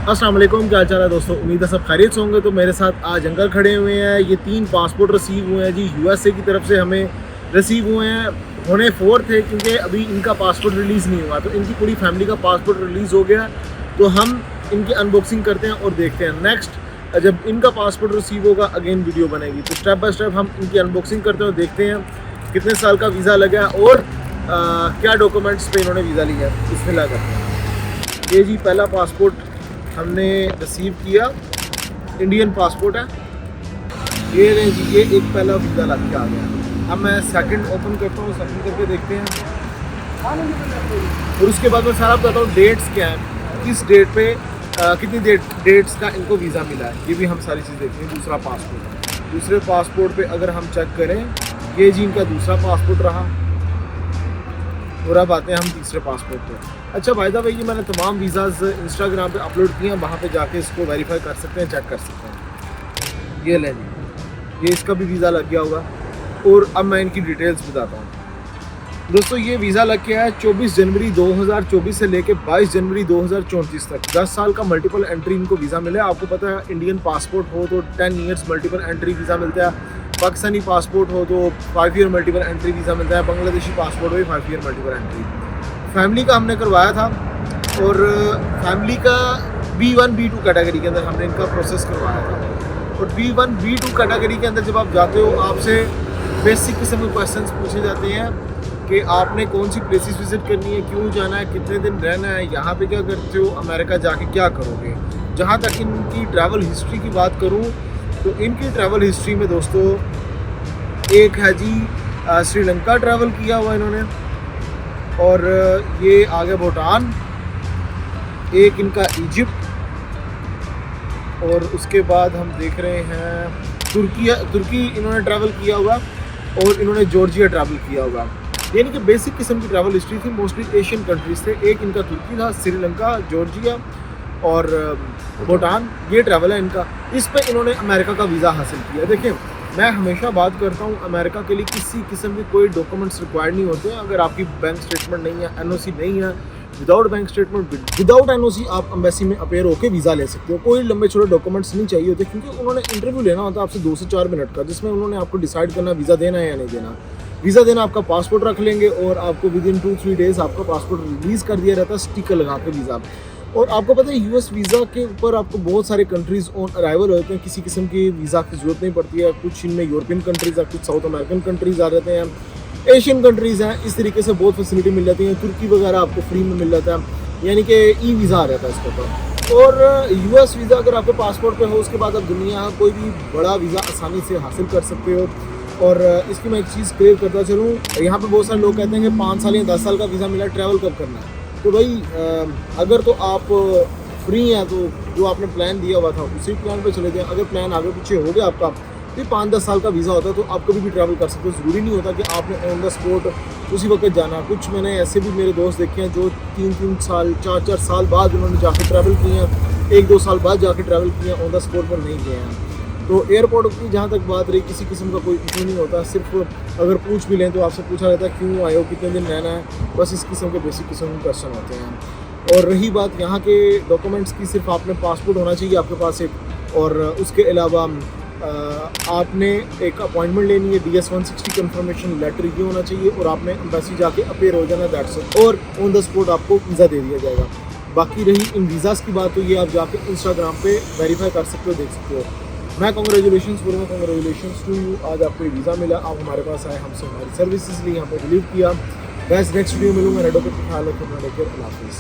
अस्सलाम वालेकुम, क्या चाल है दोस्तों। उम्मीद है सब खैरियत से होंगे। तो मेरे साथ आज अंकल खड़े हुए हैं। ये 3 पासपोर्ट रिसीव हुए हैं जी, यूएसए की तरफ से हमें रिसीव हुए हैं। होने 4 थे क्योंकि अभी इनका पासपोर्ट रिलीज़ नहीं हुआ, तो इनकी पूरी फैमिली का पासपोर्ट रिलीज़ हो गया। तो हम इनकी अनबॉक्सिंग करते हैं और देखते हैं नेक्स्ट जब इनका पासपोर्ट रिसीव होगा अगेन वीडियो बनेगी। तो स्टेप बाय स्टेप हम इनकी अनबॉक्सिंग करते हैं और देखते हैं कितने साल का वीज़ा लगा और क्या डॉक्यूमेंट्स पे इन्होंने वीज़ा लिया। बिस्मिल्लाह करते हैं। ये जी पहला पासपोर्ट हमने रिसीव किया, इंडियन पासपोर्ट है ये। नहीं जी, ये एक पहला वीज़ा लग के आ गया। अब मैं सेकंड ओपन करता हूँ, सेकंड करके देखते हैं और उसके बाद मैं सारा बताता हूँ डेट्स क्या है, किस डेट पे कितनी डेट्स का इनको वीज़ा मिला है, ये भी हम सारी चीज़ देखते हैं। दूसरा पासपोर्ट, दूसरे पासपोर्ट पे अगर हम चेक करें, ये जी इनका दूसरा पासपोर्ट रहा। और अब आते हैं हम तीसरे पासपोर्ट पे। अच्छा भाई साहब, ये मैंने तमाम वीज़ाज़ इंस्टाग्राम पे अपलोड किए हैं, वहाँ पे जाके इसको वेरीफाई कर सकते हैं, चेक कर सकते हैं। ये लें जी, ये इसका भी वीज़ा लग गया होगा। और अब मैं इनकी डिटेल्स बताता हूँ दोस्तों। ये वीज़ा लग गया है 24 जनवरी 2024 से लेके 22 जनवरी 2034 तक। 10 साल का मल्टीपल एंट्री इनको वीज़ा मिला है। आपको पता है इंडियन पासपोर्ट हो तो 10 ईयर्स मल्टीपल एंट्री वीज़ा मिलता है, पाकिस्तानी पासपोर्ट हो तो 5 ईयर मल्टीपल एंट्री वीज़ा मिलता है, बांग्लादेशी पासपोर्ट हो 5 ईयर मल्टीपल एंट्री। फैमिली का हमने करवाया था और फैमिली का B1 B2 कैटेगरी के अंदर हमने इनका प्रोसेस करवाया था। और B1 B2 कैटेगरी के अंदर जब आप जाते हो, आपसे बेसिक किस्म के क्वेश्चंस पूछे जाते हैं कि आपने कौन सी प्लेसेस विजिट करनी है, क्यों जाना है, कितने दिन रहना है, यहाँ पे क्या करते हो, अमेरिका जाके क्या करोगे। जहाँ तक इनकी ट्रैवल हिस्ट्री की बात करूँ तो इनकी ट्रैवल हिस्ट्री में दोस्तों एक है जी श्रीलंका ट्रैवल किया हुआ इन्होंने, और ये आगे भूटान, एक इनका इजिप्ट, और उसके बाद हम देख रहे हैं तुर्की इन्होंने ट्रैवल किया हुआ, और इन्होंने जॉर्जिया ट्रैवल किया हुआ। यानी कि बेसिक किस्म की ट्रैवल हिस्ट्री थी। मोस्टली एशियन कंट्रीज थे। एक इनका तुर्की था, श्रीलंका, जॉर्जिया और भूटान, ये ट्रैवल है इनका। इस पे इन्होंने अमेरिका का वीज़ा हासिल किया। देखिए, मैं हमेशा बात करता हूँ, अमेरिका के लिए किसी किस्म के कोई डॉक्यूमेंट्स रिक्वायर्ड नहीं होते हैं। अगर आपकी बैंक स्टेटमेंट नहीं है, एनओसी नहीं है, without bank statement, without NOC आप एम्बेसी में अपेयर होकर वीज़ा ले सकते हो। कोई लंबे छोटे डॉक्यूमेंट्स नहीं चाहिए होते, क्योंकि उन्होंने इंटरव्यू लेना होता है आपसे 2 से 4 मिनट का, जिसमें उन्होंने आपको डिसाइड करना वीज़ा देना है या नहीं देना। वीज़ा देना, आपका पासपोर्ट रख लेंगे और आपको विद इन 2-3 डेज़ आपका पासपोर्ट रिलीज़ कर दिया रहता है, स्टिकर लगा के वीज़ा। और आपको पता है यूएस वीज़ा के ऊपर आपको बहुत सारे कंट्रीज़ ऑन अराइवल होते हैं, किसी किस्म की वीज़ा की ज़रूरत नहीं पड़ती है। कुछ इनमें यूरोपियन कंट्रीज़ है, कुछ साउथ अमेरिकन कंट्रीज़ आ जाते हैं, एशियन कंट्रीज़ हैं। इस तरीके से बहुत फैसिलिटी मिल जाती है। तुर्की वगैरह आपको फ्री में मिल जाता है, यानी कि ई वीज़ा आ जाता है इसके ऊपर। और यूएस वीज़ा अगर आपके पासपोर्ट पे हो, उसके बाद आप दुनिया कोई भी बड़ा वीज़ा आसानी से हासिल कर सकते हो। और इसकी मैं एक चीज़ क्लियर करता चलूँ, यहाँ पे बहुत सारे लोग कहते हैं कि 5 साल या 10 साल का वीज़ा मिला, ट्रैवल कब करना है। तो भाई अगर तो आप फ्री हैं तो जो आपने प्लान दिया हुआ था उसी प्लान पे चले जाएं। अगर प्लान आगे पीछे हो गया आपका, तो 5-10 साल का वीज़ा होता है तो आप कभी भी ट्रैवल कर सकते हो। ज़रूरी नहीं होता कि आपने ऑन द स्पॉट उसी वक्त जाना। कुछ मैंने ऐसे भी मेरे दोस्त देखे हैं जो 3-3 साल 4-4 साल बाद उन्होंने जाके ट्रैवल किए हैं, 1-2 साल बाद जाके ट्रैवल किए हैं, ऑन द स्पॉट पर नहीं गए हैं। तो एयरपोर्ट की जहाँ तक बात रही, किसी किस्म का कोई इशू नहीं होता। सिर्फ अगर पूछ भी लें तो आपसे पूछा जाता है क्यों आए हो, कितने दिन रहना है, बस इस किस्म के बेसिक किस्म के क्वेश्चन होते हैं। और रही बात यहाँ के डॉक्यूमेंट्स की, सिर्फ आपने पासपोर्ट होना चाहिए आपके पास एक, और उसके अलावा आपने एक अपॉइंटमेंट लेनी है, DS 160 कन्फर्मेशन लेटर ये होना चाहिए, और आपने एम्बेसी जाके अपेयर हो जाना, दैट्स इट। और ऑन द स्पॉट आपको वीज़ा दे दिया जाएगा। बाकी रही इन वीज़ाज़ की बात, तो ये आप जाके इंस्टाग्राम पे वेरीफाई कर सकते हो, देख सकते हो। मैं कॉन्ग्रेचुलेशन बोलूँगा, कॉन्ग्रेचुलेशन टू यू। आज आपको वीज़ा मिला, आप हमारे पास आए, हमसे हमारी सर्विसेज ली, यहाँ पर रिलीव किया। बस नेक्स्ट वीडियो मिलूँगा, रेडो पे ख्याल रखो, अपना देखिए, अल्लाह हाफिज़।